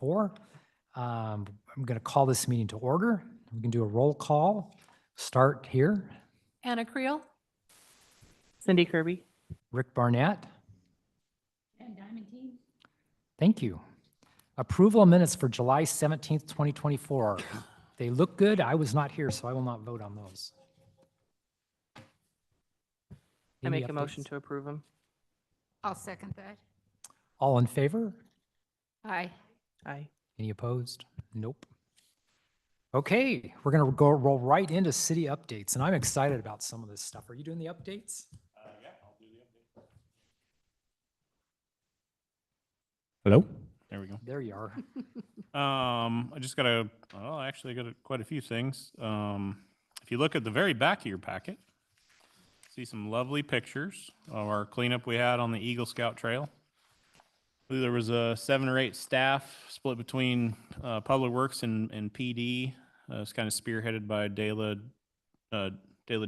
4. I'm going to call this meeting to order. We can do a roll call. Start here. Anna Creel. Cindy Kirby. Rick Barnett. And Diamondine. Thank you. Approval of minutes for July 17th, 2024. They look good. I was not here, so I will not vote on those. I Any make a motion updates? to approve them. I'll second that. All in favor? Aye. Aye. Any opposed? Nope. Okay, we're going to roll right into city updates, and I'm excited about some of this stuff. Are you doing the updates? Yeah, I'll do the update. Hello? There we go. There you are. I just got actually got quite a few things. If you look at the very back of your packet, see some lovely pictures of our cleanup we had on the Eagle Scout Trail. There was 7 or 8 staff split between Public Works and PD. It's kind of spearheaded by Dela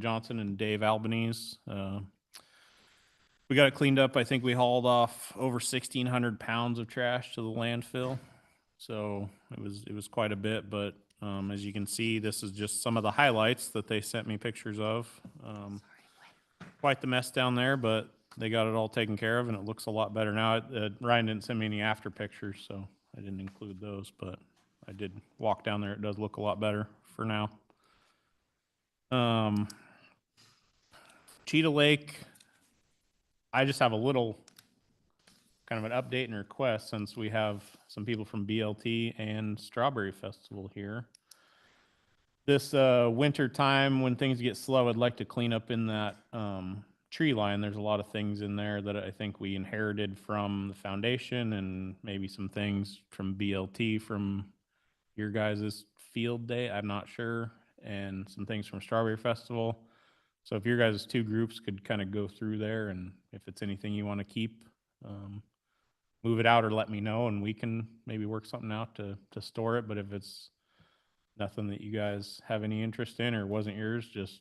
Johnson and Dave Albanese. We got it cleaned up. I think we hauled off over 1,600 pounds of trash to the landfill. So it was quite a bit, but as you can see, this is just some of the highlights that they sent me pictures of. Quite the mess down there, but they got it all taken care of, and it looks a lot better now. Ryan didn't send me any after pictures, so I didn't include those, but I did walk down there. It does look a lot better for now. Cheetah Lake, I just have a little kind of an update and request since we have some people from BLT and Strawberry Festival here. This winter time when things get slow, I'd like to clean up in that tree line. There's a lot of things in there that I think we inherited from the foundation and maybe some things from BLT from your guys' field day, I'm not sure, and some things from Strawberry Festival. So if your guys' 2 groups could kind of go through there, and if it's anything you want to keep, move it out or let me know, and we can maybe work something out to store it. But if it's nothing that you guys have any interest in or wasn't yours, just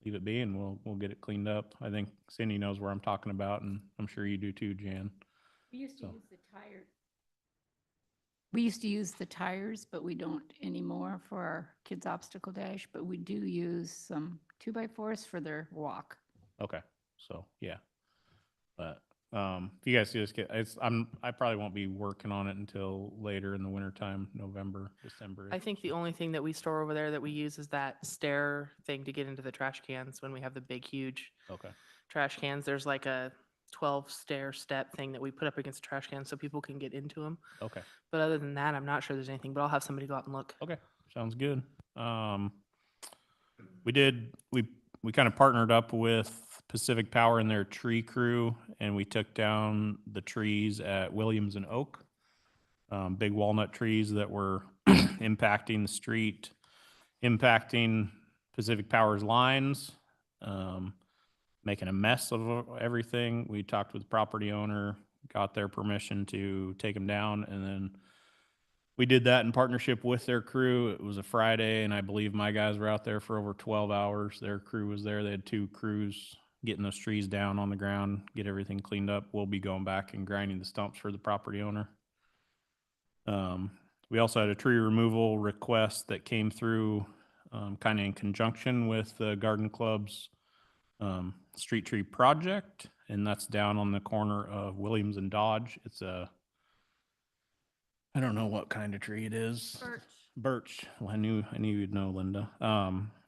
leave it be and we'll get it cleaned up. I think Cindy knows where I'm talking about, and I'm sure you do too, Jan. We used to use the tire. We used to use the tires, but we don't anymore for our kids' obstacle dash, but we do use some 2x4s for their walk. Okay, so yeah, but if you guys just get, I probably won't be working on it until later in the wintertime, November, December. I think the only thing that we store over there that we use is that stair thing to get into the trash cans when we have the big, huge Okay, trash cans. There's like a 12 stair step thing that we put up against the trash cans so people can get into them. okay, But other than that, I'm not sure there's anything, but I'll have somebody go out and look. okay, sounds good. We kind of partnered up with Pacific Power and their tree crew, and we took down the trees at Williams and Oak, big walnut trees that were impacting the street, impacting Pacific Power's lines, making a mess of everything. We talked with the property owner, got their permission to take them down, and then we did that in partnership with their crew. It was a Friday, and I believe my guys were out there for over 12 hours. Their crew was there. They had 2 crews getting those trees down on the ground, get everything cleaned up. We'll be going back and grinding the stumps for the property owner. We also had a tree removal request that came through kind of in conjunction with the Garden Club's street tree project, and that's down on the corner of Williams and Dodge. It's I don't know what kind of tree it is. Birch. Well, I knew you'd know, Linda.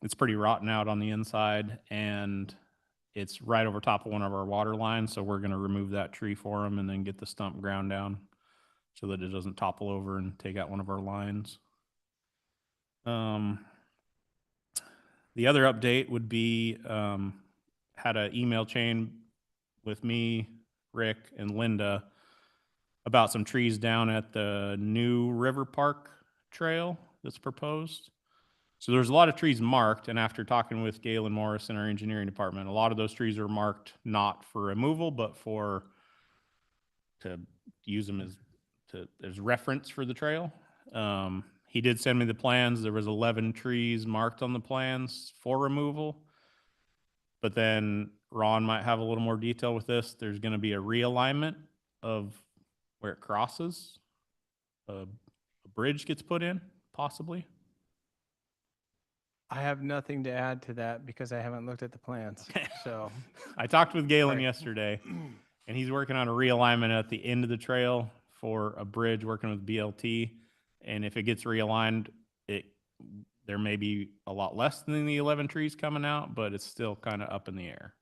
It's pretty rotten out on the inside, and it's right over top of one of our water lines. So we're going to remove that tree for them and then get the stump ground down so that it doesn't topple over and take out one of our lines. The other update would be had an email chain with me, Rick, and Linda about some trees down at the new River Park trail that's proposed. So there's a lot of trees marked, and after talking with Galen Morris in our engineering department, a lot of those trees are marked not for removal, but to use them as reference for the trail. He did send me the plans. There was 11 trees marked on the plans for removal, but then Ron might have a little more detail with this. There's going to be a realignment of where it crosses. a bridge gets put in, possibly. I have nothing to add to that because I haven't looked at the plans. So, I talked with Galen Sorry. yesterday, and he's working on a realignment at the end of the trail for a bridge, working with BLT. And if it gets realigned, there may be a lot less than the 11 trees coming out, but it's still kind of up in the air.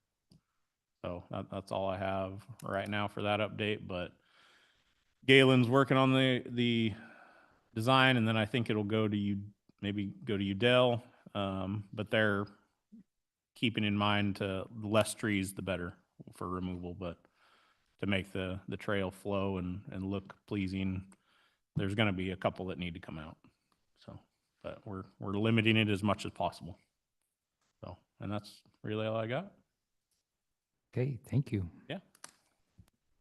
So that's all I have right now for that update. But Galen's working on the design, and then I think it'll go to you, maybe go to Udell. But they're keeping in mind the less trees, the better for removal. But to make the trail flow and look pleasing, there's going to be a couple that need to come out. So, but we're limiting it as much as possible. So, and that's really all I got. Okay, thank you. Yeah.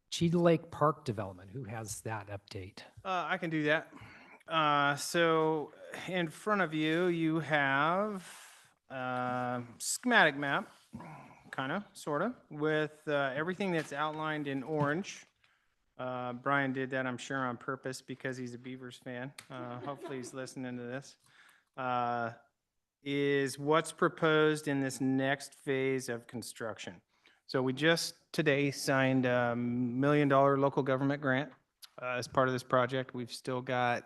Cheetah Lake Park Development, who has that update? I can do that. So in front of you, you have schematic map, kind of, sort of, with everything that's outlined in orange. Brian did that, I'm sure, on purpose because he's a Beavers fan. Hopefully he's listening to this. Is what's proposed in this next phase of construction. So we just today signed a $1 million local government grant as part of this project. We've still got,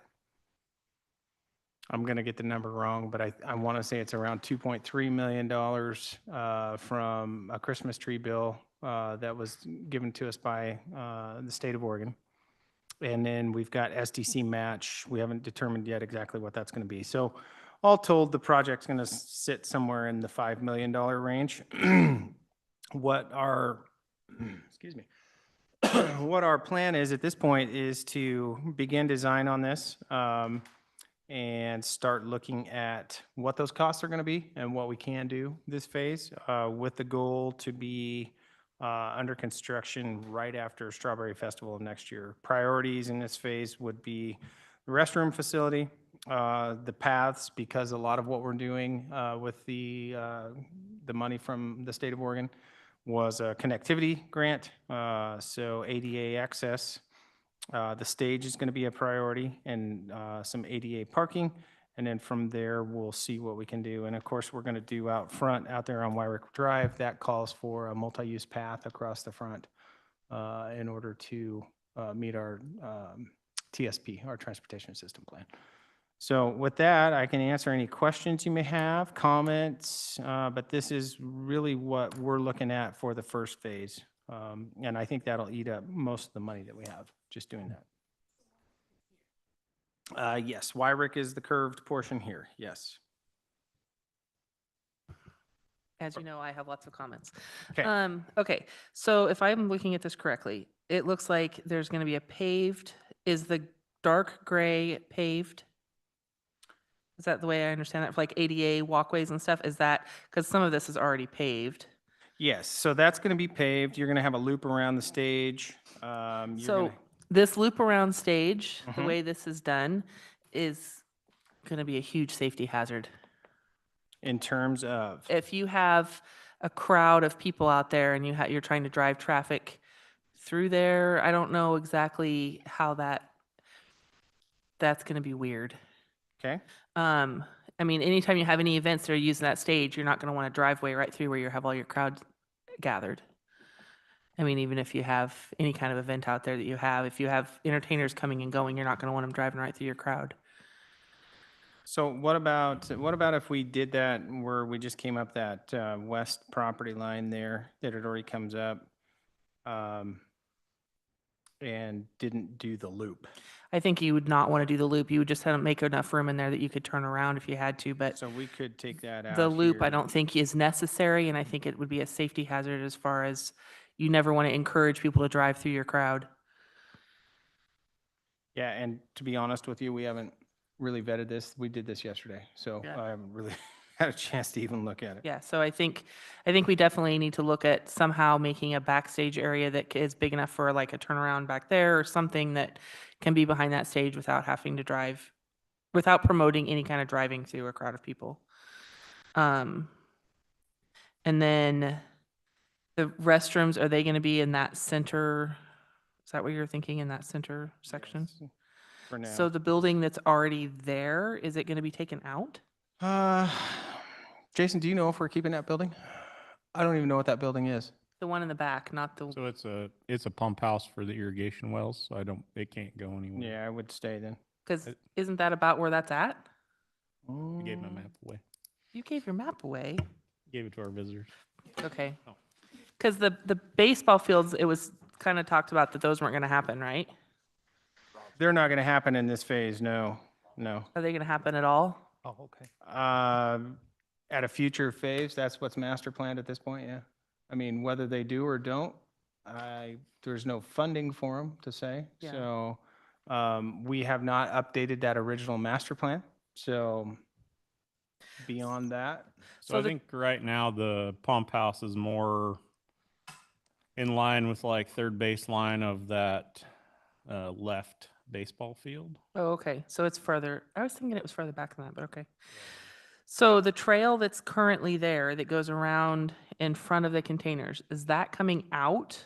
I'm going to get the number wrong, but I want to say it's around $2.3 million from a Christmas tree bill that was given to us by the state of Oregon. And then we've got SDC match. We haven't determined yet exactly what that's going to be. So all told, the project's going to sit somewhere in the $5 million range. What our, excuse me, what our plan is at this point is to begin design on this and start looking at what those costs are going to be and what we can do this phase with the goal to be under construction right after Strawberry Festival of next year. Priorities in this phase would be the restroom facility, the paths, because a lot of what we're doing with the money from the state of Oregon was a connectivity grant, so ADA access. The stage is going to be a priority, and some ADA parking. And then from there, we'll see what we can do. And of course, we're going to do out front, out there on Wyrick Drive. That calls for a multi-use path across the front in order to meet our TSP, our Transportation System Plan. So with that, I can answer any questions you may have, comments, but this is really what we're looking at for the first phase. And I think that'll eat up most of the money that we have just doing that. Yes, Wyrick is the curved portion here, yes. As you know, I have lots of comments. Okay. Okay, so if I'm looking at this correctly, it looks like there's going to be a paved, is the dark gray paved? Is that the way I understand that, for like ADA walkways and stuff? Is that, because some of this is already paved? Yes, so that's going to be paved. You're going to have a loop around the stage. You're So gonna- this loop around stage, the Mhm. way this is done, is going to be a huge safety hazard. in terms of, If you have a crowd of people out there and you're trying to drive traffic through there, I don't know exactly how that's going to be weird. okay, I mean, anytime you have any events that are using that stage, you're not going to want a driveway right through where you have all your crowd gathered. I mean, even if you have any kind of event out there that you have, if you have entertainers coming and going, you're not going to want them driving right through your crowd. so what about if we did that where we just came up that west property line there, that it already comes up and didn't do the loop? I think you would not want to do the loop. You would just have to make enough room in there that you could turn around if you had to, but So we could take that out the loop, I here. don't think is necessary, and I think it would be a safety hazard as far as you never want to encourage people to drive through your crowd. Yeah, and to be honest with you, we haven't really vetted this. We did this yesterday, so Yeah. I haven't really had a chance to even look at it. Yeah, so I think we definitely need to look at somehow making a backstage area that is big enough for like a turnaround back there or something that can be behind that stage without having to drive, without promoting any kind of driving through a crowd of people. And then the restrooms, are they going to be in that center? Is that what you're thinking, in that center section? Yes, for now. So the building that's already there, is it going to be taken out? Jason, do you know if we're keeping that building? I don't even know what that building is. The one in the back, not the, So it's a pump house for the irrigation wells, so it can't go anywhere. Yeah, I would stay then. because isn't that about where that's at? I gave my map away. You gave your map away. Gave it to our visitors. Okay. Oh. Because the baseball fields, it was kind of talked about that those weren't going to happen, right? They're not going to happen in this phase, no, no. Are they going to happen at all? Oh, okay. At a future phase, that's what's master planned at this point, yeah. I mean, whether they do or don't, there's no funding for them to say. Yeah. So we have not updated that original master plan. So beyond that, So I think right now the pump house is more in line with like third baseline of that left baseball field. Oh, okay. So it's further. I was thinking it was further back than that, but okay. So the trail that's currently there that goes around in front of the containers, is that coming out?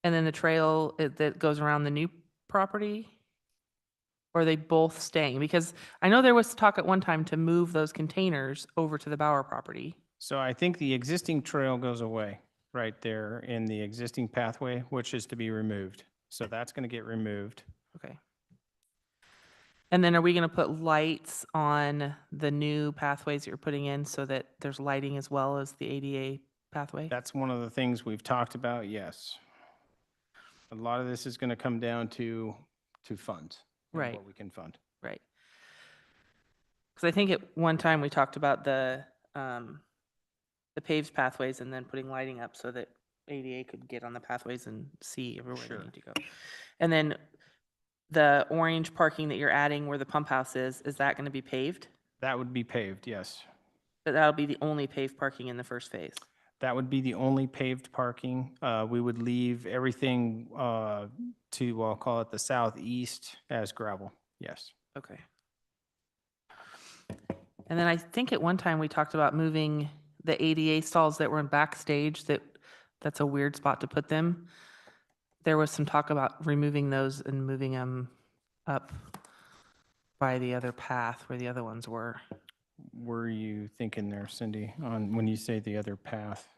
And then the trail that goes around the new property? Or are they both staying? Because I know there was talk at one time to move those containers over to the Bauer property. so I think the existing trail goes away right there in the existing pathway, which is to be removed. So that's going to get removed. Okay. And then are we going to put lights on the new pathways that you're putting in so that there's lighting as well as the ADA pathway? That's one of the things we've talked about, yes. A lot of this is going to come down to funds. and Right. What we can fund. Right. Because I think at one time we talked about the paved pathways and then putting lighting up so that ADA could get on the pathways and see everywhere Sure. they need to go. And then the orange parking that you're adding where the pump house is that going to be paved? That would be paved, yes. But that'll be the only paved parking in the first phase. That would be the only paved parking. We would leave everything to, I'll call it the southeast as gravel, yes. Okay. And then I think at one time we talked about moving the ADA stalls that were in backstage, that's a weird spot to put them. There was some talk about removing those and moving them up by the other path where the other ones were. Were you thinking there, Cindy, on when you say the other path?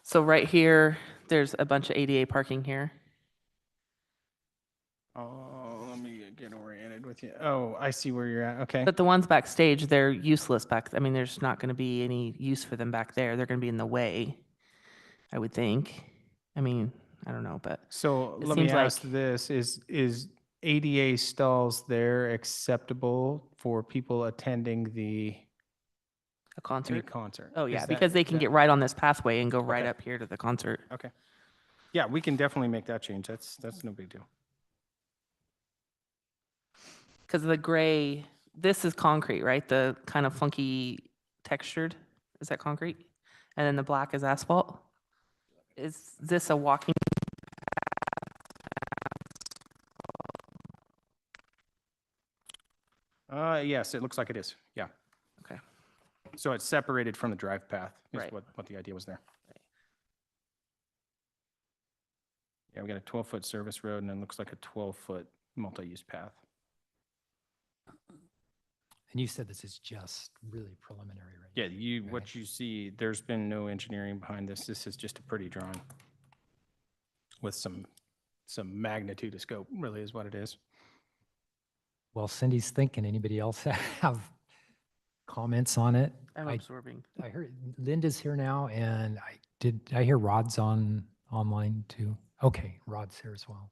So right here, there's a bunch of ADA parking here. Oh, let me get oriented with you. Oh, I see where you're at, okay. But the ones backstage, they're useless I mean, there's not going to be any use for them back there. They're going to be in the way, I would think. I mean, I don't know, but So it let me seems like- ask this, is ADA stalls there acceptable for people attending the a concert. concert? Oh, yeah, Is that- because they can that- get right on this pathway and go right Okay. up here to the concert. Okay. Yeah, we can definitely make that change. That's no big deal. Because the gray, this is concrete, right? The kind of funky textured, is that concrete? And then the black is asphalt? Is this a walking? Yes, it looks like it is. Yeah. Okay. So it's separated from the drive path is Right. what the idea was there. Yeah, we got a 12-foot service road and then looks like a 12-foot multi-use path. And you said this is just really preliminary, right? Yeah, Right. what you see, there's been no engineering behind this. This is just a pretty drawing with some magnitude of scope, really is what it is. Well, Cindy's thinking. Anybody else have comments on it? I'm I absorbing. I heard Linda's here now, and I hear Rod's online too. Okay, Rod's here as well.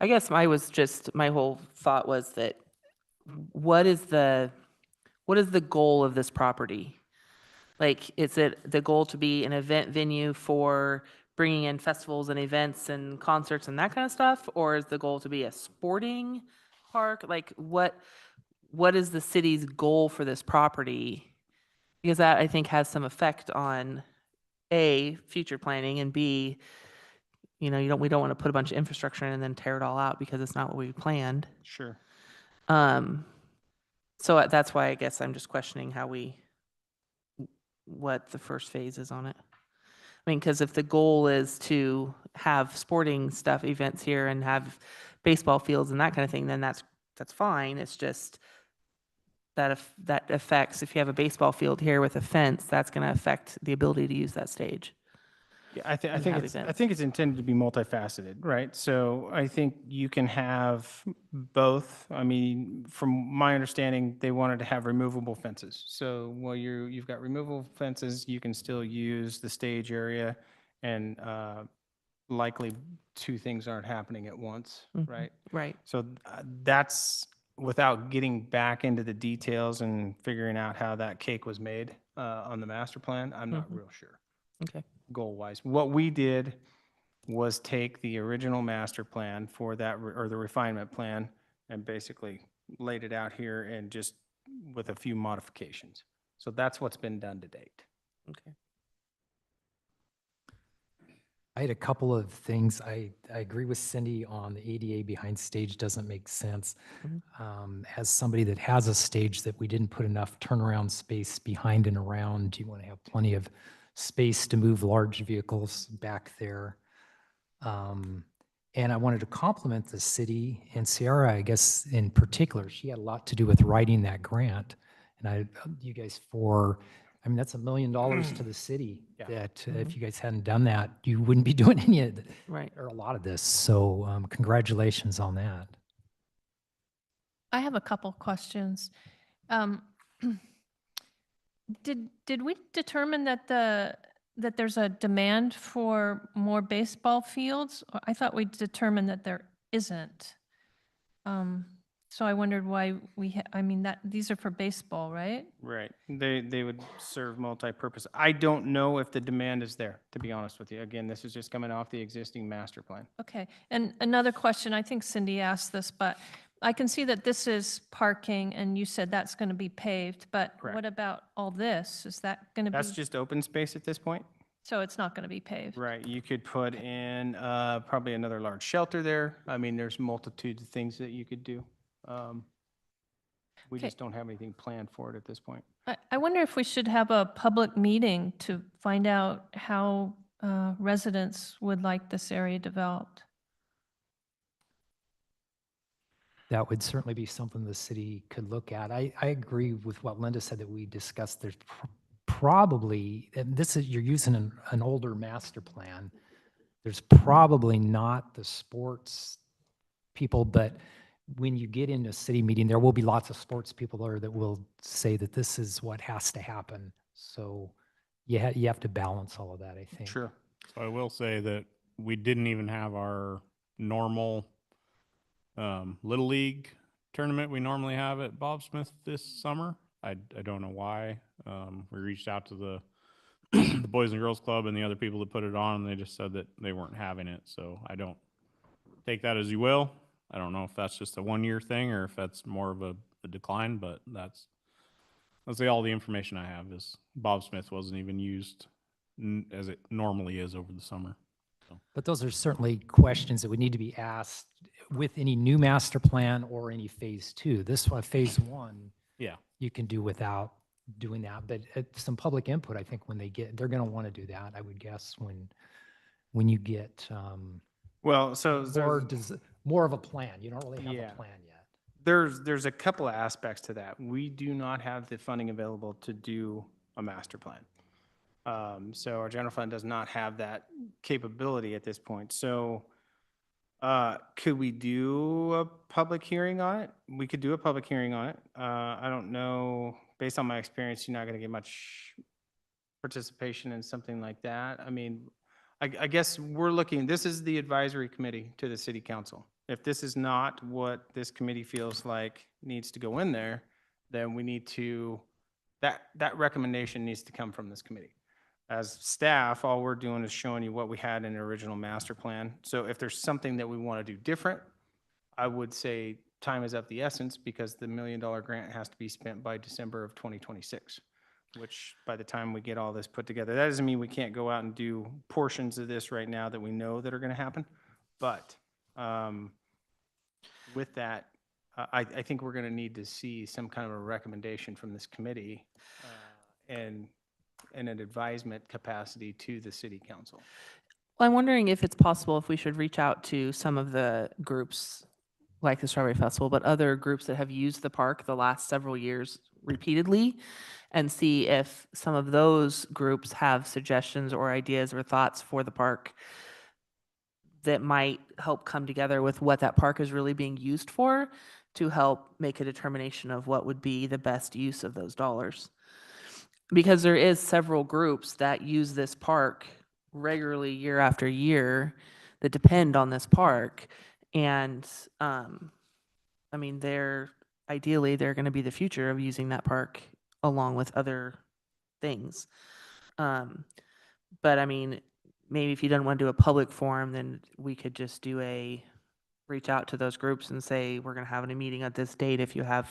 I guess my whole thought was that what is the goal of this property? Like, is it the goal to be an event venue for bringing in festivals and events and concerts and that kind of stuff? Or is the goal to be a sporting park? Like, what is the city's goal for this property? Because that, I think, has some effect on A, future planning, and B, we don't want to put a bunch of infrastructure in and then tear it all out because it's not what we planned. Sure. So that's why I guess I'm just questioning what the first phase is on it. I mean, because if the goal is to have sporting stuff, events here and have baseball fields and that kind of thing, then that's fine. It's just that if that affects, if you have a baseball field here with a fence, that's going to affect the ability to use that stage. Yeah, and have I events. think it's intended to be multifaceted, right? So I think you can have both. I mean, from my understanding, they wanted to have removable fences. So while you've got removable fences, you can still use the stage area, and likely two things aren't happening at once, Mhm. right? Right. So that's without getting back into the details and figuring out how that cake was made on the master plan. I'm not Mhm. real sure Okay. goal-wise. What we did was take the original master plan for that, or the refinement plan, and basically laid it out here and just with a few modifications. So that's what's been done to date. Okay. I had a couple of things. I agree with Cindy on the ADA behind stage doesn't make sense. Mhm. As somebody that has a stage that we didn't put enough turnaround space behind and around, you want to have plenty of space to move large vehicles back there. And I wanted to compliment the city and Sierra, I guess, in particular. She had a lot to do with writing that grant. And you guys I mean, that's $1 million to the city Yeah. that if you guys hadn't done that, you wouldn't be doing any of it, Right. or a lot of this. So congratulations on that. I have a couple questions. Um, Did we determine that that there's a demand for more baseball fields? Or I thought we determined that there isn't. So I wondered why I mean, these are for baseball, right? Right. They would serve multi-purpose. I don't know if the demand is there, to be honest with you. Again, this is just coming off the existing master plan. Okay. And another question, I think Cindy asked this, but I can see that this is parking and you said that's going to be paved, but Correct. what about all this? Is that going to be, That's just open space at this point. so it's not going to be paved? Right. You could put in probably another large shelter there. I mean, there's multitudes of things that you could do. We Okay. just don't have anything planned for it at this point. I wonder if we should have a public meeting to find out how residents would like this area developed. That would certainly be something the city could look at. I agree with what Linda said that we discussed. There's probably, and this is, you're using an older master plan. There's probably not the sports people, but when you get into a city meeting, there will be lots of sports people there that will say that this is what has to happen. So you have to balance all of that, I think. Sure. So I will say that we didn't even have our normal Little League tournament we normally have at Bob Smith this summer. I don't know why. We reached out to the the Boys and Girls Club and the other people that put it on, and they just said that they weren't having it. So I don't take that as you will. I don't know if that's just a 1 year thing or if that's more of a decline, but that's all the information I have is Bob Smith wasn't even used as it normally is over the summer. But those are certainly questions that would need to be asked with any new master plan or any phase two. This one, phase one, Yeah. you can do without doing that. But some public input, I think when they're going to want to do that, I would guess, when you get Well, so more of a plan. You don't really have Yeah. a plan yet. there's a couple of aspects to that. We do not have the funding available to do a master plan. So our general fund does not have that capability at this point. So could we do a public hearing on it? We could do a public hearing on it. I don't know, based on my experience, you're not going to get much participation in something like that. I mean, I guess we're looking, this is the advisory committee to the city council. If this is not what this committee feels like needs to go in there, then we need to, that recommendation needs to come from this committee. As staff, all we're doing is showing you what we had in the original master plan. So if there's something that we want to do different, I would say time is of the essence because the $1 million grant has to be spent by December of 2026, which by the time we get all this put together, that doesn't mean we can't go out and do portions of this right now that we know that are going to happen. But with that, I think we're going to need to see some kind of a recommendation from this committee and in an advisement capacity to the city council. Well, I'm wondering if it's possible if we should reach out to some of the groups like the Strawberry Festival, but other groups that have used the park the last several years repeatedly and see if some of those groups have suggestions or ideas or thoughts for the park that might help come together with what that park is really being used for to help make a determination of what would be the best use of those dollars. Because there is several groups that use this park regularly year after year that depend on this park. And, I mean, ideally, they're going to be the future of using that park along with other things. But I mean, maybe if you don't want to do a public forum, then we could just reach out to those groups and say, we're going to have a meeting at this date. If you have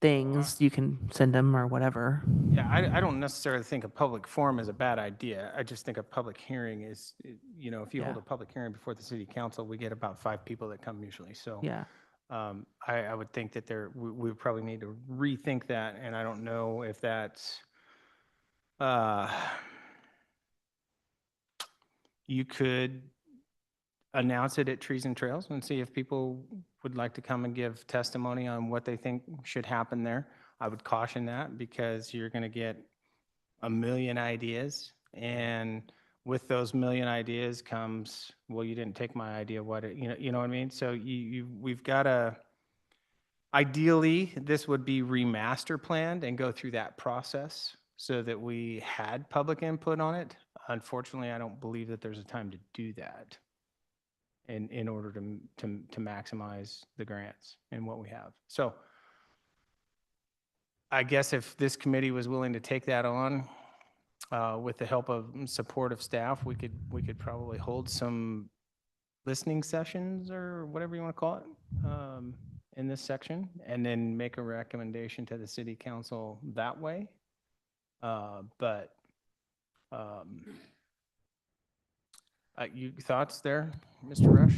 things, you can send them or whatever. Yeah, I don't necessarily think a public forum is a bad idea. I just think a public hearing is, if you hold Yeah. a public hearing before the city council, we get about 5 people that come usually. So Yeah. I would think that we would probably need to rethink that, and I don't know if that's, you could announce it at Trees and Trails and see if people would like to come and give testimony on what they think should happen there. I would caution that because you're going to get a million ideas, and with those million ideas comes, well, you didn't take my idea, you know what I mean? So we've got to, ideally, this would be remaster planned and go through that process so that we had public input on it. Unfortunately, I don't believe that there's a time to do that in order to maximize the grants and what we have. So I guess if this committee was willing to take that on, with the help of supportive staff, we could probably hold some listening sessions or whatever you want to call it, in this section, and then make a recommendation to the city council that way. But you thoughts there, Mr. Rush?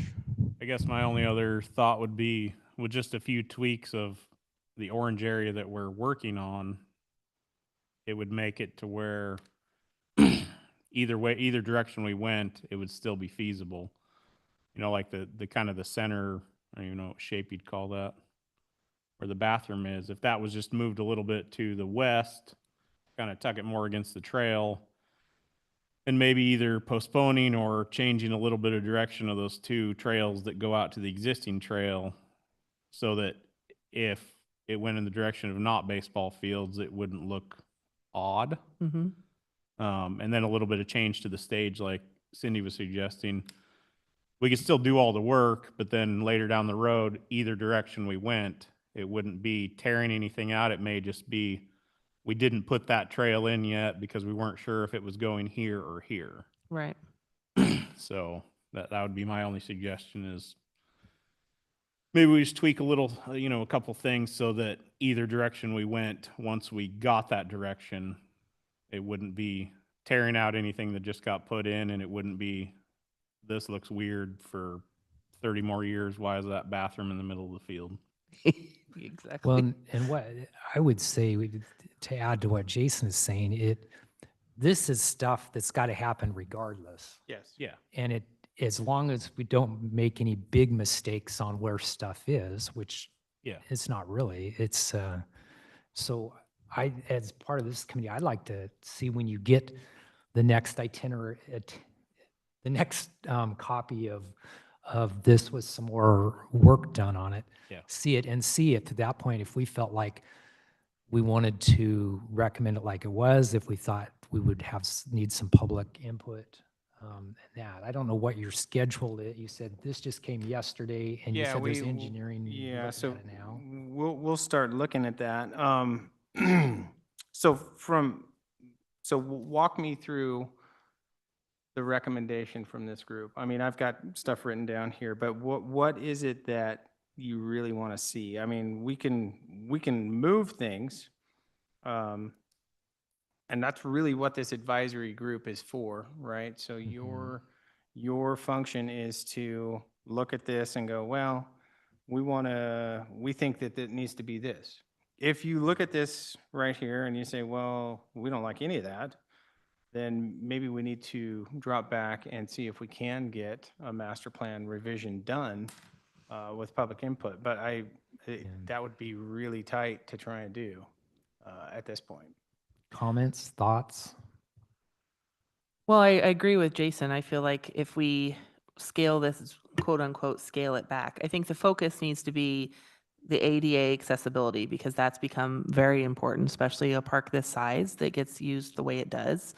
I guess my only other thought would be with just a few tweaks of the orange area that we're working on, it would make it to where either way, either direction we went, it would still be feasible. Like the kind of the center, I don't even know what shape you'd call that, where the bathroom is. If that was just moved a little bit to the west, kind of tuck it more against the trail, and maybe either postponing or changing a little bit of direction of those two trails that go out to the existing trail so that if it went in the direction of not baseball fields, it wouldn't look odd. Mm-hmm. And then a little bit of change to the stage, like Cindy was suggesting. We could still do all the work, but then later down the road, either direction we went, it wouldn't be tearing anything out. It may just be, we didn't put that trail in yet because we weren't sure if it was going here or here. Right. So that would be my only suggestion is maybe we just tweak a little, a couple things so that either direction we went, once we got that direction, it wouldn't be tearing out anything that just got put in, and it wouldn't be, this looks weird for 30 more years. Why is that bathroom in the middle of the field? Exactly. Well, and what I would say, to add to what Jason is saying, this is stuff that's got to happen regardless. Yes. Yeah. And as long as we don't make any big mistakes on where stuff is, which Yeah. it's not really, so as part of this committee, I'd like to see when you get the next itinerary, the next copy of this with some more work done on it. Yeah. See it and see if, to that point, if we felt like we wanted to recommend it like it was, if we thought we would need some public input, and that. I don't know what your schedule is. You said this just came yesterday, and you Yeah, said there's engineering. Yeah, looking so at it now. we'll start looking at that. So walk me through the recommendation from this group. I mean, I've got stuff written down here, but what is it that you really want to see? I mean, we can move things, and that's really what this advisory group is for, right? So your function is to look at this and go, well, we think that it needs to be this. If you look at this right here and you say, well, we don't like any of that, then maybe we need to drop back and see if we can get a master plan revision done with public input. But that would be really tight to try and do at this point. Comments, thoughts? Well, I agree with Jason. I feel like if we scale this, quote unquote, scale it back, I think the focus needs to be the ADA accessibility because that's become very important, especially a park this size that gets used the way it does.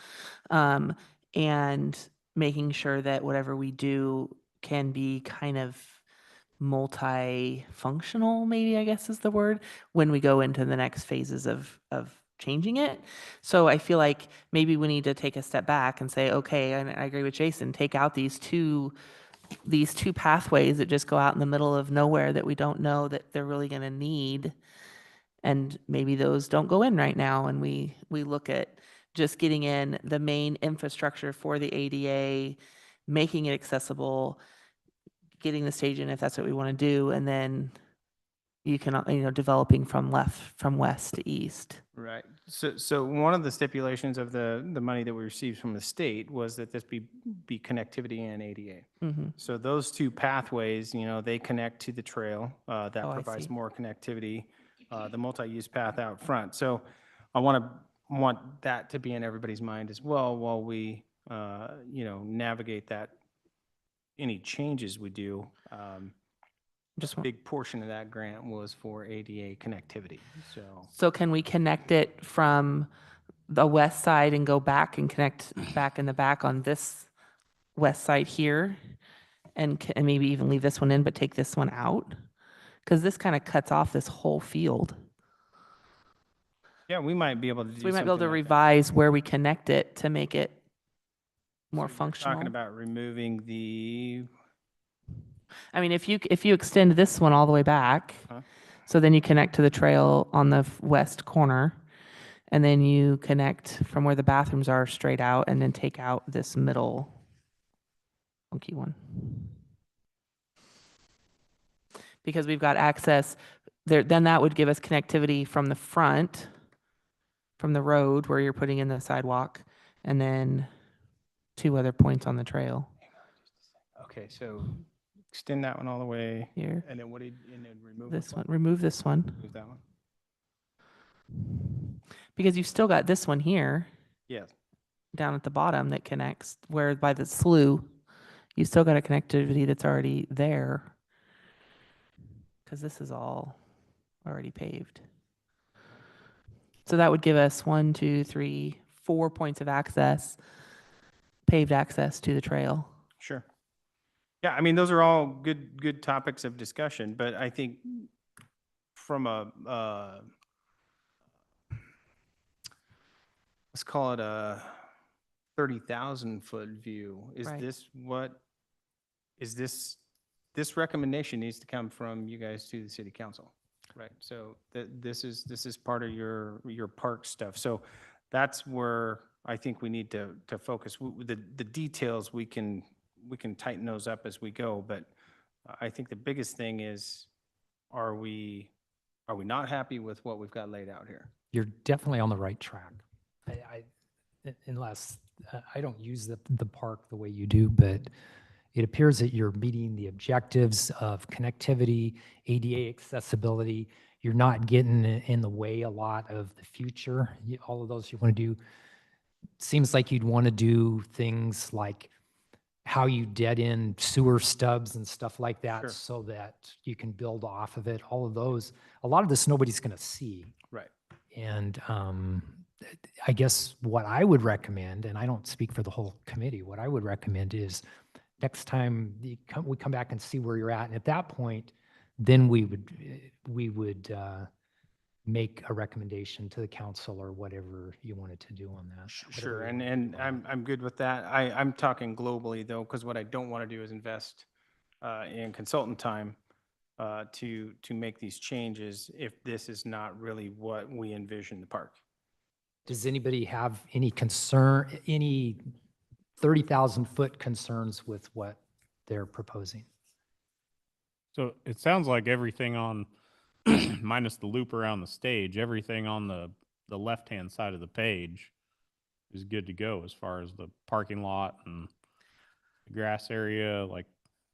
And making sure that whatever we do can be kind of multifunctional, maybe I guess is the word, when we go into the next phases of changing it. So I feel like maybe we need to take a step back and say, okay, and I agree with Jason, take out these two pathways that just go out in the middle of nowhere that we don't know that they're really going to need. And maybe those don't go in right now. And we look at just getting in the main infrastructure for the ADA, making it accessible, getting the stage in if that's what we want to do. And then you can, developing from west to east. Right. So one of the stipulations of the money that we received from the state was that this be connectivity and ADA. Mm-hmm. So those two pathways, they connect to the trail. That Oh, I provides see. more connectivity, the multi-use path out front. So I want that to be in everybody's mind as well while we, navigate that, any changes we do. Just A big portion of that grant was for ADA connectivity, so. So can we connect it from the west side and go back and connect back in the back on this west side here? And maybe even leave this one in, but take this one out? Because this kind of cuts off this whole field. Yeah, we might be able to do So we might be able to something like that. revise where we connect it to make it more So you're functional. Talking about removing the, I mean, if you extend this one all the way back, Huh? so then you connect to the trail on the west corner, and then you connect from where the bathrooms are straight out, and then take out this middle funky one. Because we've got access there, then that would give us connectivity from the front, from the road where you're putting in the sidewalk, and then 2 other points on the trail okay, so extend that one all the way, here. and then and then remove This one, remove this one, Remove that one? because you've still got this one here Yes. down at the bottom that connects where by the slough. You still got a connectivity that's already there because this is all already paved. So that would give us 1, 2, 3, 4 points of access, paved access to the trail. Sure. Yeah, I mean, those are all good topics of discussion, but I think from a, let's call it a 30,000-foot view, Right. This recommendation needs to come from you guys to the city council, right? So this is part of your park stuff. So that's where I think we need to focus. The details, we can tighten those up as we go, but I think the biggest thing is, are we not happy with what we've got laid out here? You're definitely on the right track. Unless, I don't use the park the way you do, but it appears that you're meeting the objectives of connectivity, ADA accessibility. You're not getting in the way a lot of the future. All of those you want to do. Seems like you'd want to do things like how you dead end sewer stubs and stuff like that Sure. so that you can build off of it. All of those, a lot of this nobody's going to see. Right. And I guess what I would recommend, and I don't speak for the whole committee, what I would recommend is next time we come back and see where you're at. And at that point, then we would make a recommendation to the council or whatever you wanted to do on that. Sure, whatever you and wanted to do on I'm good with that. I'm talking globally though, because what I don't want to do is invest in consultant time to make these changes if this is not really what we envision the park. Does anybody have any concern, any 30,000-foot concerns with what they're proposing? So it sounds like everything on, minus the loop around the stage, everything on the left-hand side of the page is good to go as far as the parking lot and the grass area, like,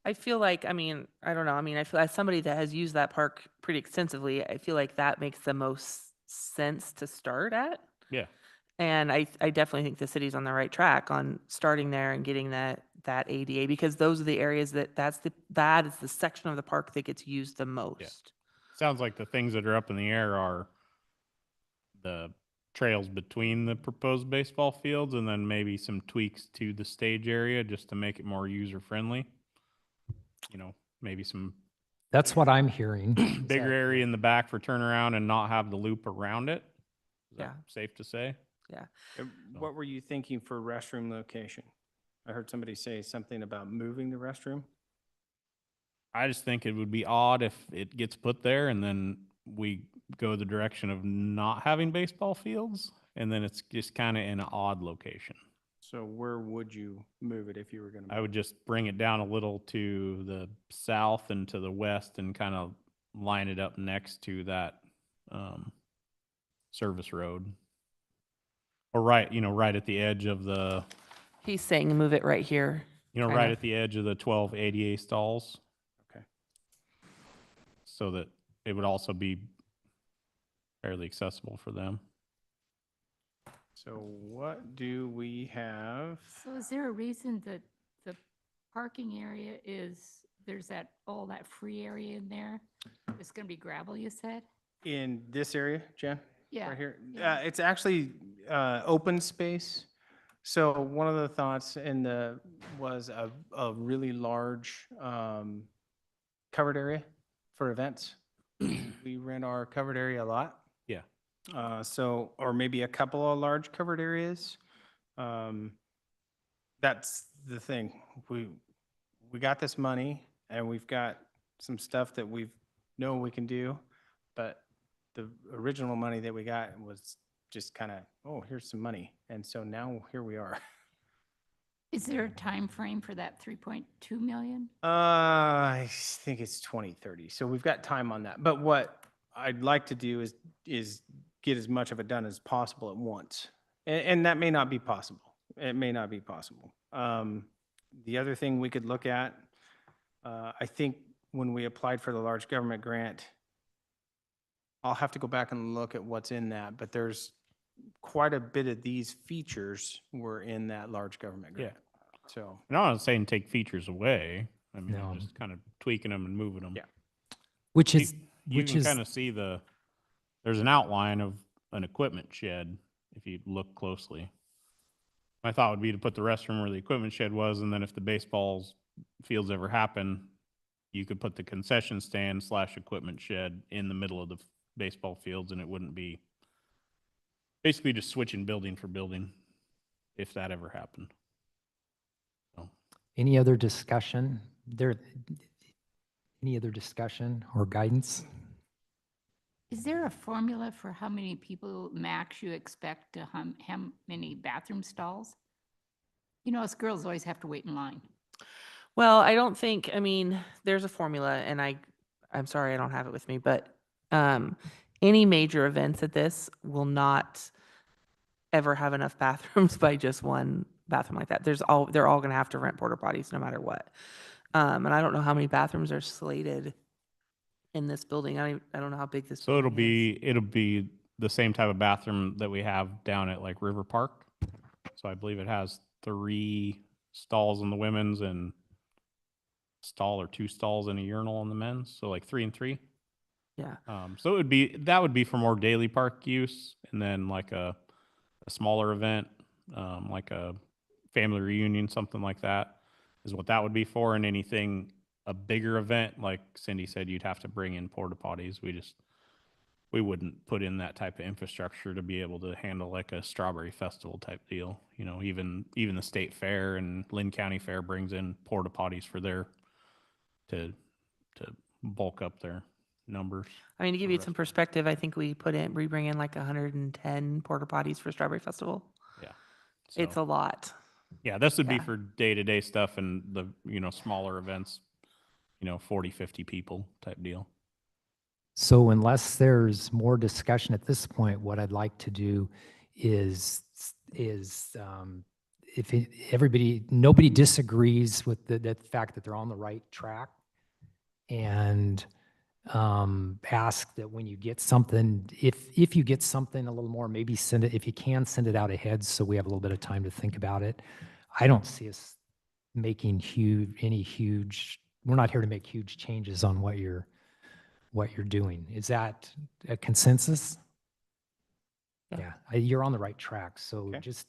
I feel like, I mean, I don't know. I mean, I feel as somebody that has used that park pretty extensively, I feel like that makes the most sense to start at. yeah. And I definitely think the city's on the right track on starting there and getting that ADA, because those are the areas that is the section of the park that gets used the most. Sounds like the things that are up in the air are the trails between the proposed baseball fields and then maybe some tweaks to the stage area just to make it more user friendly. You know, maybe some That's what I'm hearing. bigger area in the back for turnaround and not have the loop around it. Is that Yeah. safe to say? What were you thinking for restroom location? I heard somebody say something about moving the restroom. I just think it would be odd if it gets put there and then we go the direction of not having baseball fields and then it's just kind of in an odd location. So where would you move it if you were going to? I would just bring it down a little to the south and to the west and kind of line it up next to that service road. Or right, right at the edge of the, He's saying move it right here. right Kinda. at the edge of the 12 ADA stalls. Okay. So that it would also be fairly accessible for them. So what do we have? So is there a reason that the parking area there's all that free area in there? It's going to be gravel, you said? In this area, Jen? Yeah. Right here? yeah. It's actually open space. So one of the thoughts was a really large covered area for events. We rent our covered area a lot. Yeah. Or maybe a couple of large covered areas. That's the thing. We got this money and we've got some stuff that we can do, but the original money that we got was just kind of, oh, here's some money. And so now here we are. Is there a time frame for that 3.2 million? I think it's 2030. So we've got time on that. But what I'd like to do is get as much of it done as possible at once. And that may not be possible. It may not be possible. The other thing we could look at, I think when we applied for the large government grant, I'll have to go back and look at what's in that, but there's quite a bit of these features were in that large government grant. So, And I'm not saying take features away. I mean, No. I'm just kind of tweaking them and moving them. Yeah. Which is, You which can is, kind of see there's an outline of an equipment shed if you look closely. My thought would be to put the restroom where the equipment shed was, and then if the baseball fields ever happen, you could put the concession stand / equipment shed in the middle of the baseball fields, and it wouldn't be basically just switching building for building if that ever happened. So, any other discussion? Any other discussion or guidance? Is there a formula for how many people max you expect to how many bathroom stalls? You know, us girls always have to wait in line. Well, I don't think, I mean, there's a formula and I'm sorry, I don't have it with me, but any major events at this will not ever have enough bathrooms by just one bathroom like that. They're all going to have to rent porta potties no matter what. And I don't know how many bathrooms are slated in this building. I don't know how big this so it'll building is. be the same type of bathroom that we have down at like River Park. So I believe it has 3 stalls in the women's and stall or 2 stalls and a urinal in the men's. So like 3 and 3. Yeah. So that would be for more daily park use, and then like a smaller event, like a family reunion, something like that, is what that would be for. And anything a bigger event, like Cindy said, you'd have to bring in porta potties. We wouldn't put in that type of infrastructure to be able to handle like a strawberry festival type deal. You know, even the state fair and Lynn County Fair brings in porta potties for to bulk up their numbers. I mean, to give you some perspective, I think we bring in like 110 porta potties for Strawberry Festival. Yeah. It's So, a lot. yeah, this would be yeah. for day-to-day stuff and the, smaller events, 40, 50 people type deal. So unless there's more discussion at this point, what I'd like to do is if nobody disagrees with the fact that they're on the right track, and ask that when you get something, if you get something a little more, maybe send it, if you can, send it out ahead so we have a little bit of time to think about it. I don't see us making huge, we're not here to make huge changes on what you're doing. Is that a consensus? Yeah. Yeah, you're on the right track. So Okay. just,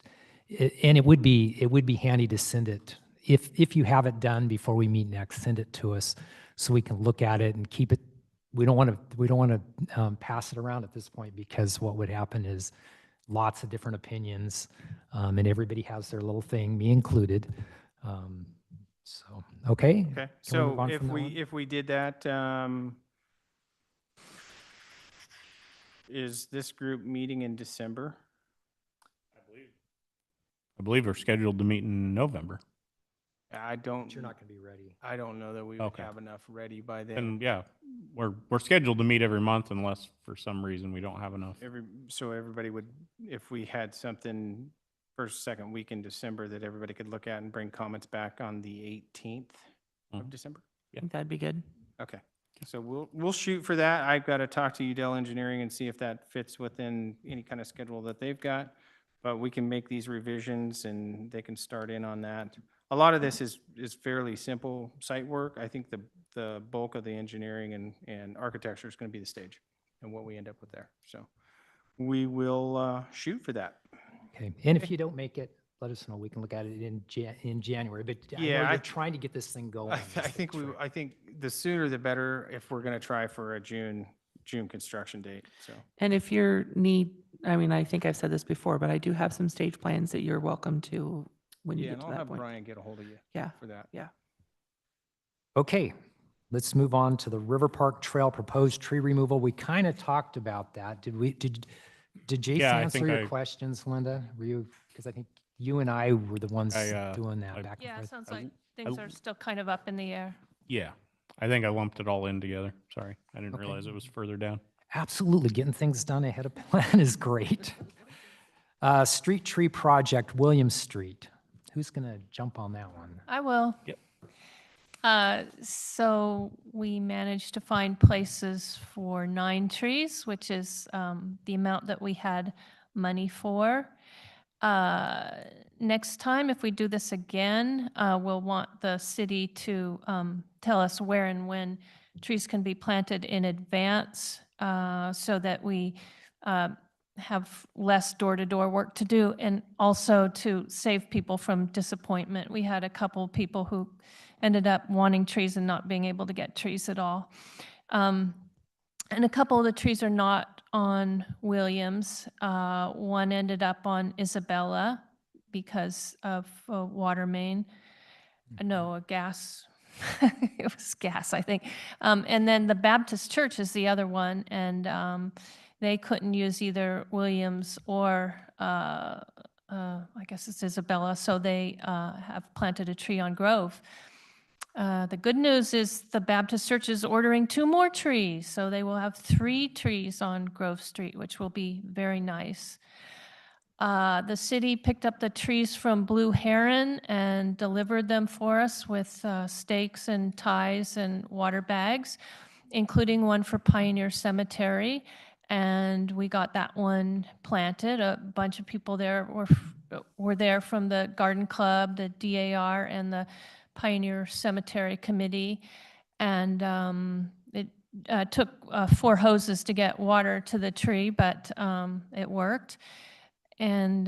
and it would be handy to send it, if you have it done before we meet next, send it to us so we can look at it and keep it. We don't want to pass it around at this point, because what would happen is lots of different opinions, and everybody has their little thing, me included. So, okay. Okay, Can we move so on from that one? if we did that, is this group meeting in December? I believe we're scheduled to meet in November. I don't, You're not going to be ready. I don't know that we would Okay. have enough ready by then. And yeah, we're scheduled to meet every month unless for some reason we don't have enough. So everybody would, if we had something first, second week in December that everybody could look at and bring comments back on the 18th of Mhm. December? I think that'd be good. Okay, so we'll shoot for that. I've got to talk to Udell Engineering and see if that fits within any kind of schedule that they've got. But we can make these revisions and they can start in on that. A lot of this is fairly simple site work. I think the bulk of the engineering and architecture is going to be the stage and what we end up with there. So we will shoot for that. Okay, and if you don't make it, let us know. We can look at it in January, but I know Yeah, you're trying to get this thing going. I think the sooner the better if we're going to try for a June construction date, so. And if you're I mean, I think I've said this before, but I do have some stage plans that you're welcome to when you Yeah, get and to I'll that have point. Brian get a hold of you Yeah, for that. yeah. Okay, let's move on to the River Park Trail proposed tree removal. We kind of talked about that. Did Jason Yeah, I answer think your questions, Linda? Were you, because I think you and I were the ones doing that I- back and Yeah, forth. sounds like things I- are still kind of up in the air. Yeah, I think I lumped it all in together. Sorry, I didn't Okay. realize it was further down. Absolutely, getting things done ahead of plan is great. Street tree project, William Street. Who's going to jump on that one? I will. Yep. So we managed to find places for 9 trees, which is the amount that we had money for. Next time, if we do this again, we'll want the city to tell us where and when trees can be planted in advance, so that we have less door-to-door work to do, and also to save people from disappointment. We had a couple people who ended up wanting trees and not being able to get trees at all. And a couple of the trees are not on Williams. One ended up on Isabella because of a water main. No, a gas. It was gas, I think. And then the Baptist Church is the other one, and they couldn't use either Williams or I guess it's Isabella, so they have planted a tree on Grove. The good news is the Baptist Church is ordering 2 more trees, so they will have 3 trees on Grove Street, which will be very nice. The city picked up the trees from Blue Heron and delivered them for us with stakes and ties and water bags, including one for Pioneer Cemetery. And we got that one planted. A bunch of people there were there from the Garden Club, the DAR, and the Pioneer Cemetery Committee. And it took 4 hoses to get water to the tree, but it worked. And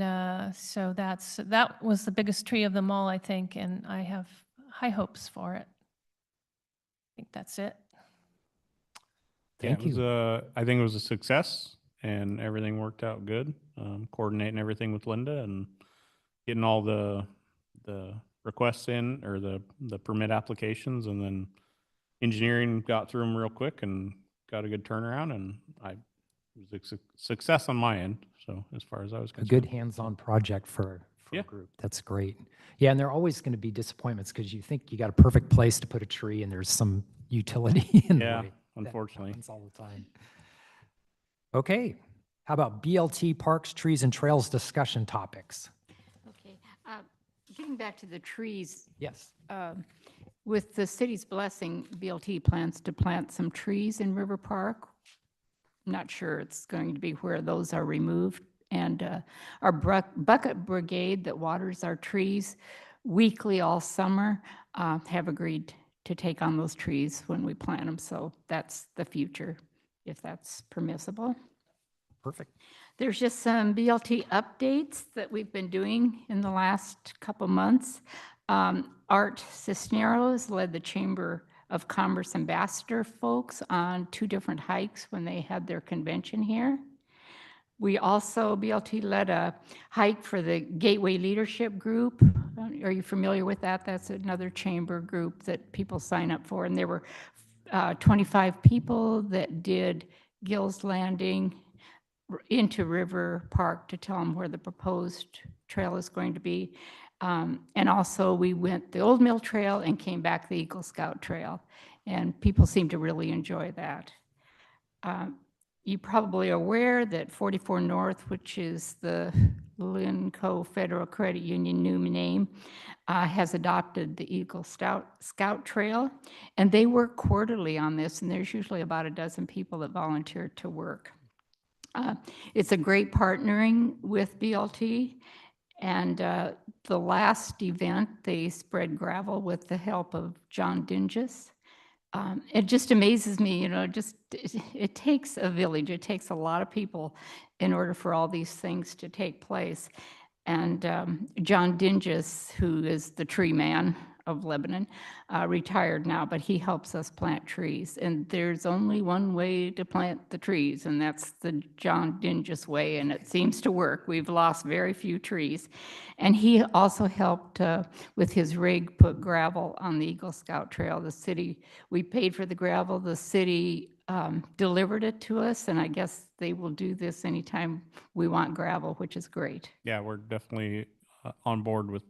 so that was the biggest tree of them all, I think, and I have high hopes for it. I think that's it. Thank Yeah, it was you. I think it was a success and everything worked out good. Coordinating everything with Linda and getting all the requests in, or the permit applications, and then engineering got through them real quick and got a good turnaround, and it was a success on my end. So as far as I was A concerned. good hands-on project for Yeah. a group. That's great. Yeah, and there are always going to be disappointments because you think you got a perfect place to put a tree and there's some utility in the Yeah, way. That unfortunately. happens all the time. Okay, How about BLT parks, trees, and trails discussion topics? Okay, getting back to the trees, Yes. with the city's blessing, BLT plans to plant some trees in River Park. Not sure it's going to be where those are removed. And our bucket brigade that waters our trees weekly all summer have agreed to take on those trees when we plant them. So that's the future, if that's permissible. Perfect. There's just some BLT updates that we've been doing in the last couple months. Art Cisneros led the Chamber of Commerce ambassador folks on 2 different hikes when they had their convention here. We also, BLT led a hike for the Gateway Leadership Group. Are you familiar with that? That's another chamber group that people sign up for. And there were 25 people that did Gill's Landing into River Park to tell them where the proposed trail is going to be. And also, we went the Old Mill Trail and came back the Eagle Scout Trail. And people seem to really enjoy that. You're probably aware that 44 North, which is the Linco Federal Credit Union new name, has adopted the Eagle Scout Trail. And they work quarterly on this, and there's usually about a dozen people that volunteer to work. It's a great partnering with BLT. And the last event, they spread gravel with the help of John Dinges. It just amazes me, it takes a village. It takes a lot of people in order for all these things to take place. And John Dinges, who is the tree man of Lebanon, retired now, but he helps us plant trees. And there's only one way to plant the trees, and that's the John Dinges way, and it seems to work. We've lost very few trees. And he also helped with his rig put gravel on the Eagle Scout Trail. The city, we paid for the gravel, the city delivered it to us, and I guess they will do this anytime we want gravel, which is great. Yeah, we're definitely on board with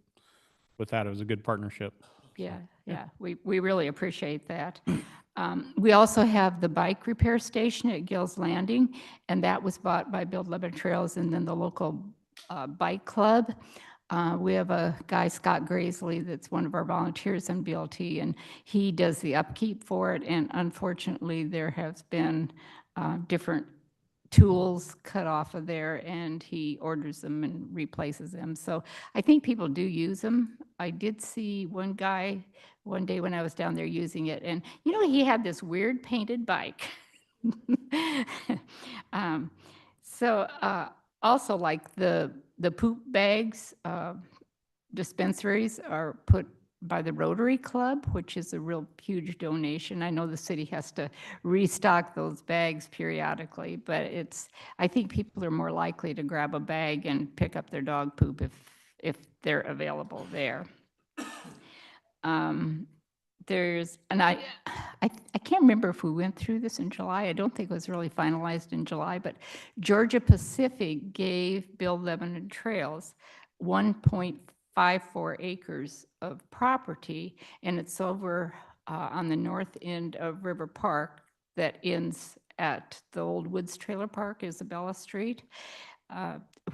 that. It was a good partnership. Yeah, we really appreciate that. We also have the bike repair station at Gill's Landing, and that was bought by Build Lebanon Trails and then the local bike club. We have a guy, Scott Graisley, that's one of our volunteers in BLT, and he does the upkeep for it. And unfortunately, there has been different tools cut off of there, and he orders them and replaces them. So I think people do use them. I did see one guy one day when I was down there using it, and he had this weird painted bike. Also, like the poop bags dispensaries are put by the Rotary Club, which is a real huge donation. I know the city has to restock those bags periodically, but I think people are more likely to grab a bag and pick up their dog poop if they're available there. And I can't remember if we went through this in July. I don't think it was really finalized in July, but Georgia Pacific gave Build Lebanon Trails 1.54 acres of property, and it's over on the north end of River Park that ends at the old Woods Trailer Park, Isabella Street,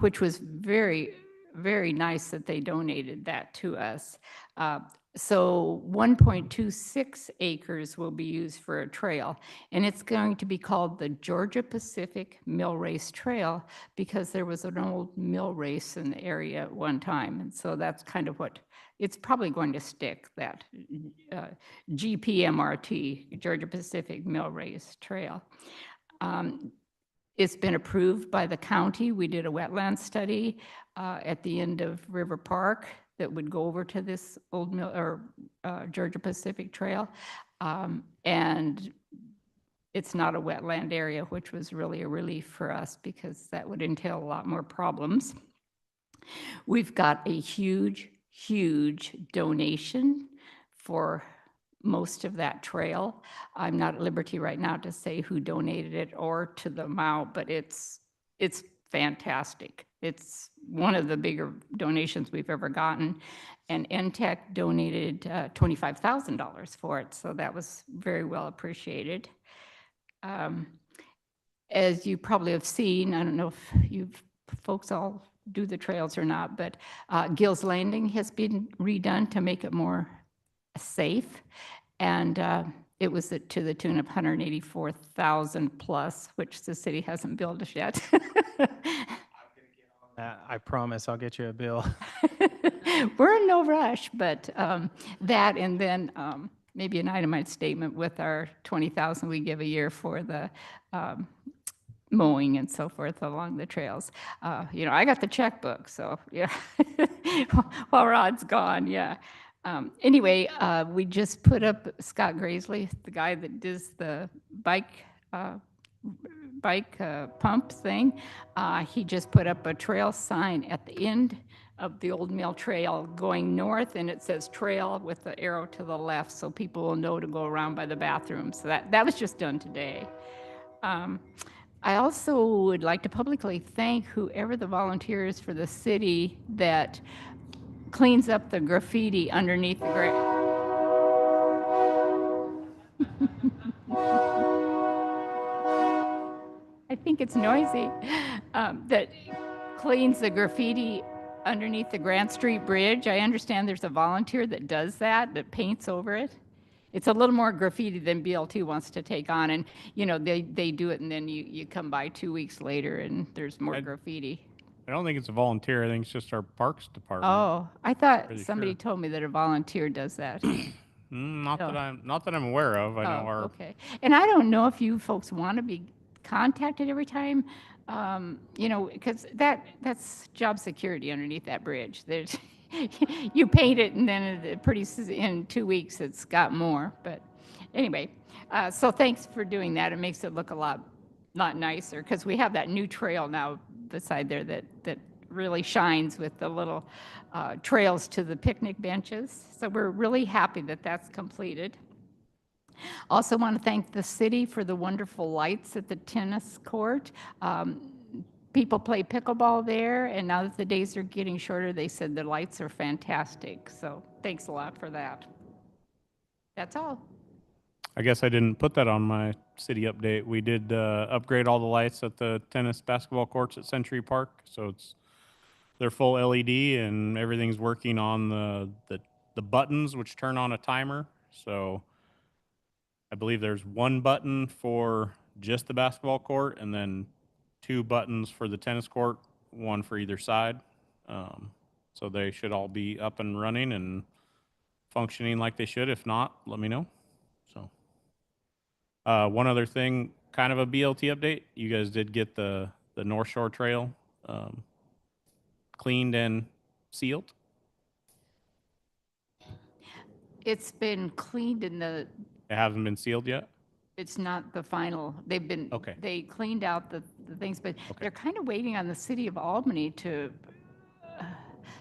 which was very, very nice that they donated that to us. So 1.26 acres will be used for a trail, and it's going to be called the Georgia Pacific Mill Race Trail because there was an old mill race in the area at one time. And so that's kind of what it's probably going to stick, that GPMRT, Georgia Pacific Mill Race Trail. It's been approved by the county. We did a wetland study at the end of River Park that would go over to this old mill or Georgia Pacific Trail. And it's not a wetland area, which was really a relief for us because that would entail a lot more problems. We've got a huge, huge donation for most of that trail. I'm not at liberty right now to say who donated it or to the amount, but it's fantastic. It's one of the bigger donations we've ever gotten. And NTEC donated $25,000 for it, so that was very well appreciated. as you probably have seen, I don't know if you folks all do the trails or not, but Gill's Landing has been redone to make it more safe. And it was to the tune of 184,000 plus, which the city hasn't billed us yet. I promise I'll get you a bill. We're in no rush, but that and then maybe an itemized statement with our 20,000 we give a year for the mowing and so forth along the trails. You know, I got the checkbook, so yeah, while Rod's gone, yeah. Anyway, we just put up Scott Graisley, the guy that does the bike pump thing. He just put up a trail sign at the end of the old mill trail going north, and it says trail with the arrow to the left, so people will know to go around by the bathroom. So that was just done today. I also would like to publicly thank whoever the volunteer is for the city that cleans up the graffiti underneath the I think it's noisy, that cleans the graffiti underneath the Grant Street Bridge. I understand there's a volunteer that does that, that paints over it. It's a little more graffiti than BLT wants to take on, and, you know, they do it, and then you come by 2 weeks later, and there's more graffiti. I don't think it's a volunteer. I think it's just our parks department. Oh, I thought Pretty somebody sure. told me that a volunteer does that. Not that No. I'm aware of. I know Oh, our okay. And I don't know if you folks want to be contacted every time, you know, because that's job security underneath that bridge. There's, you paint it and then in 2 weeks it's got more. But anyway, so thanks for doing that. It makes it look a lot nicer because we have that new trail now beside there that really shines with the little trails to the picnic benches. So we're really happy that that's completed. Also want to thank the city for the wonderful lights at the tennis court. People play pickleball there, and now that the days are getting shorter, they said the lights are fantastic. So thanks a lot for that. That's all. I guess I didn't put that on my city update. We did upgrade all the lights at the tennis basketball courts at Century Park, so they're full LED and everything's working on the buttons which turn on a timer. So I believe there's one button for just the basketball court and then 2 buttons for the tennis court, one for either side. So they should all be up and running and functioning like they should. If not, let me know. So one other thing, kind of a BLT update. You guys did get the North Shore Trail cleaned and sealed. It's been cleaned in the, It hasn't been sealed yet. it's not the final, Okay. they cleaned out the things, but Okay. they're kind of waiting on the city of Albany to,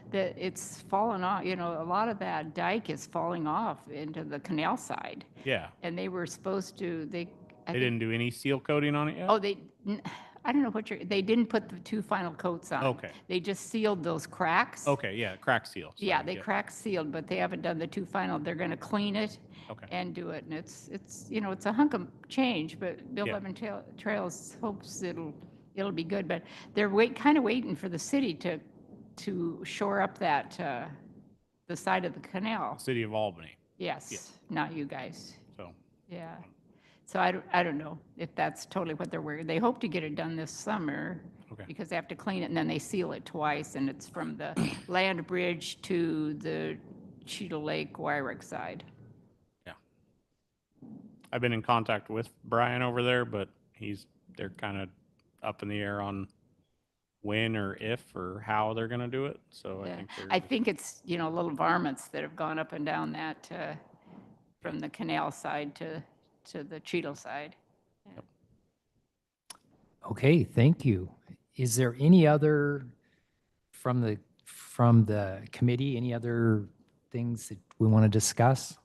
that it's fallen off, you know, a lot of that dike is falling off into the canal side. Yeah. And they were supposed to, I They think- didn't do any seal coating on it yet? Oh, I don't know they didn't put the 2 final coats on. Okay. They just sealed those cracks. Okay, yeah, crack seal. Yeah, Sorry, they crack sealed, but they haven't done the 2 final. They're going to clean it Okay. and do it. And it's, you know, it's a hunk of change, but Bill Yeah. Lebanon Trails hopes it'll be good. But they're kind of waiting for the city to shore up that, the side of the canal. City of Albany, Yes, not you guys. so. Yeah. So I don't know if that's totally what they're worried. They hope to get it done this summer Okay. because they have to clean it and then they seal it twice, and it's from the land bridge to the Cheetah Lake Wyrick side. Yeah. I've been in contact with Brian over there, but they're kind of up in the air on when or if or how they're going to do it. So I Yeah. think they're I think it's, you know, little varmints that have gone up and down that, from the canal side to the Cheetah side. Okay, thank you. Is there any other from the committee, any other things that we want to discuss?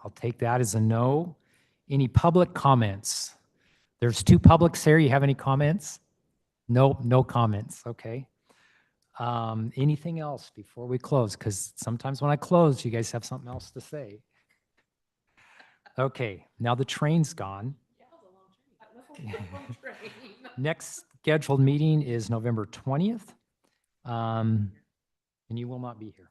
I'll take that as a no. Any public comments? There's 2 publics here. You have any comments? Nope, no comments. Okay. Anything else before we close? Because sometimes when I close, you guys have something else to say. Okay, now the train's gone. Next scheduled meeting is November 20th. And you will not be here.